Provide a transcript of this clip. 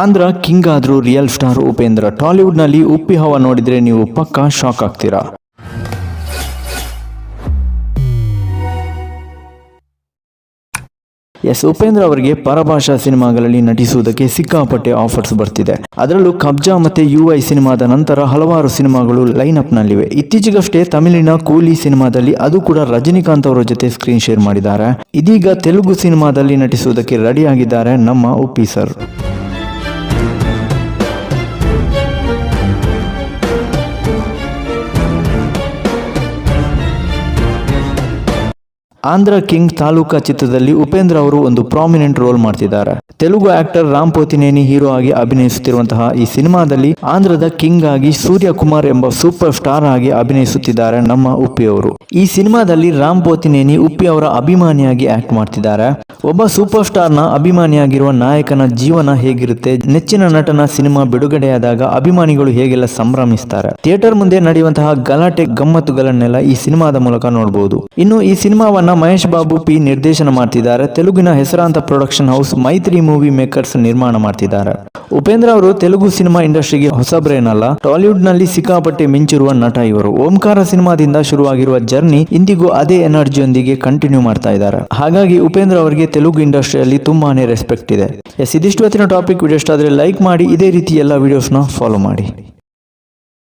Andhra king ಆದ್ರೂ real star Upendra. Tollywood ನಲ್ಲಿ ಉಪ್ಪಿ ಹವಾ ನೋಡಿದ್ರೆ ನೀವು ಪಕ್ಕಾ ಶಾಕ್ ಆಗ್ತೀರಾ. ಉಪೇಂದ್ರ ಅವರಿಗೆ ಪರಭಾಷಾ ಸಿನಿಮಾಗಳಲ್ಲಿ ನಟಿಸುವುದಕ್ಕೆ ಸಿಕ್ಕಾಪಟ್ಟೆ ಆಫರ್ಸ್ ಬರ್ತಿದೆ. ಅದರಲ್ಲೂ ಕಬ್ಜಾ ಮತ್ತೆ UI ಸಿನಿಮಾದ ನಂತರ ಹಲವಾರು ಸಿನಿಮಾಗಳು ಲೈನ್ ಅಪ್ ನಲ್ಲಿವೆ. ಇತ್ತೀಚೆಗಷ್ಟೇ ತಮಿಳಿನ ಕೂಲಿ ಸಿನಿಮಾದಲ್ಲಿ, ಅದು ಕೂಡ ರಜನಿಕಾಂತ್ ಅವರ ಜೊತೆ ಸ್ಕ್ರೀನ್ ಶೇರ್ ಮಾಡಿದ್ದಾರೆ. ಇದೀಗ ತೆಲುಗು ಸಿನಿಮಾದಲ್ಲಿ ನಟಿಸುವುದಕ್ಕೆ ರೆಡಿ ಆಗಿದ್ದಾರೆ ನಮ್ಮ ಉಪ್ಪಿ ಸರ್. ಆಂಧ್ರ ಕಿಂಗ್ ತಾಲೂಕಾ ಚಿತ್ರದಲ್ಲಿ ಉಪೇಂದ್ರ ಅವರು ಒಂದು ಪ್ರಾಮಿನೆಂಟ್ ರೋಲ್ ಮಾಡ್ತಿದ್ದಾರೆ. ತೆಲುಗು ಆಕ್ಟರ್ ರಾಮ್ ಪೋತಿನೇನಿ ಹೀರೋ ಆಗಿ ಅಭಿನಯಿಸುತ್ತಿರುವಂತಹ ಈ ಸಿನಿಮಾದಲ್ಲಿ ಆಂಧ್ರದ ಕಿಂಗ್ ಆಗಿ ಸೂರ್ಯಕುಮಾರ್ ಎಂಬ ಸೂಪರ್ ಸ್ಟಾರ್ ಆಗಿ ಅಭಿನಯಿಸುತ್ತಿದ್ದಾರೆ ನಮ್ಮ ಉಪ್ಪಿ ಅವರು. ಈ ಸಿನಿಮಾದಲ್ಲಿ ರಾಮ್ ಪೋತಿನೇನಿ ಉಪ್ಪಿ ಅವರ ಅಭಿಮಾನಿಯಾಗಿ ಆಕ್ಟ್ ಮಾಡ್ತಿದ್ದಾರೆ. ಒಬ್ಬ ಸೂಪರ್ ಸ್ಟಾರ್ ನ ಅಭಿಮಾನಿಯಾಗಿರುವ ನಾಯಕನ ಜೀವನ ಹೇಗಿರುತ್ತೆ, ನೆಚ್ಚಿನ ನಟನ ಸಿನಿಮಾ ಬಿಡುಗಡೆಯಾದಾಗ ಅಭಿಮಾನಿಗಳು ಹೇಗೆಲ್ಲ ಸಂಭ್ರಮಿಸ್ತಾರೆ, ಥಿಯೇಟರ್ ಮುಂದೆ ನಡೆಯುವಂತಹ ಗಲಾಟೆ ಗಮ್ಮತ್ತುಗಳನ್ನೆಲ್ಲ ಈ ಸಿನಿಮಾದ ಮೂಲಕ ನೋಡಬಹುದು. ಇನ್ನು ಈ ಸಿನಿಮಾವನ್ನ ಮಹೇಶ್ ಬಾಬು ಪಿ ನಿರ್ದೇಶನ ಮಾಡ್ತಿದ್ದಾರೆ. ತೆಲುಗಿನ ಹೆಸರಾಂತ ಪ್ರೊಡಕ್ಷನ್ ಹೌಸ್ ಮೈತ್ರಿ ಮೂವಿ ಮೇಕರ್ಸ್ ನಿರ್ಮಾಣ ಮಾಡ್ತಿದ್ದಾರೆ. ಉಪೇಂದ್ರ ಅವರು ತೆಲುಗು ಸಿನಿಮಾ ಇಂಡಸ್ಟ್ರಿಗೆ ಹೊಸಬ್ರೇನಲ್ಲ, ಟಾಲಿವುಡ್ ನಲ್ಲಿ ಸಿಕ್ಕಾಪಟ್ಟೆ ಮಿಂಚಿರುವ ನಟ ಇವರು. ಓಂಕಾರ ಸಿನಿಮಾದಿಂದ ಶುರುವಾಗಿರುವ ಜರ್ನಿ ಇಂದಿಗೂ ಅದೇ ಎನರ್ಜಿಯೊಂದಿಗೆ ಕಂಟಿನ್ಯೂ ಮಾಡ್ತಾ ಇದ್ದಾರೆ. ಹಾಗಾಗಿ ಉಪೇಂದ್ರ ಅವರಿಗೆ ತೆಲುಗು ಇಂಡಸ್ಟ್ರಿಯಲ್ಲಿ ತುಂಬಾನೇ ರೆಸ್ಪೆಕ್ಟ್ ಇದೆ. ಇದಿಷ್ಟು ಇವತ್ತಿನ ಟಾಪಿಕ್. ವಿಡಿಯೋ ಇಷ್ಟ ಆದ್ರೆ ಲೈಕ್ ಮಾಡಿ, ಇದೇ ರೀತಿ ಎಲ್ಲ ವಿಡಿಯೋಸ್ನ ಫಾಲೋ ಮಾಡಿ.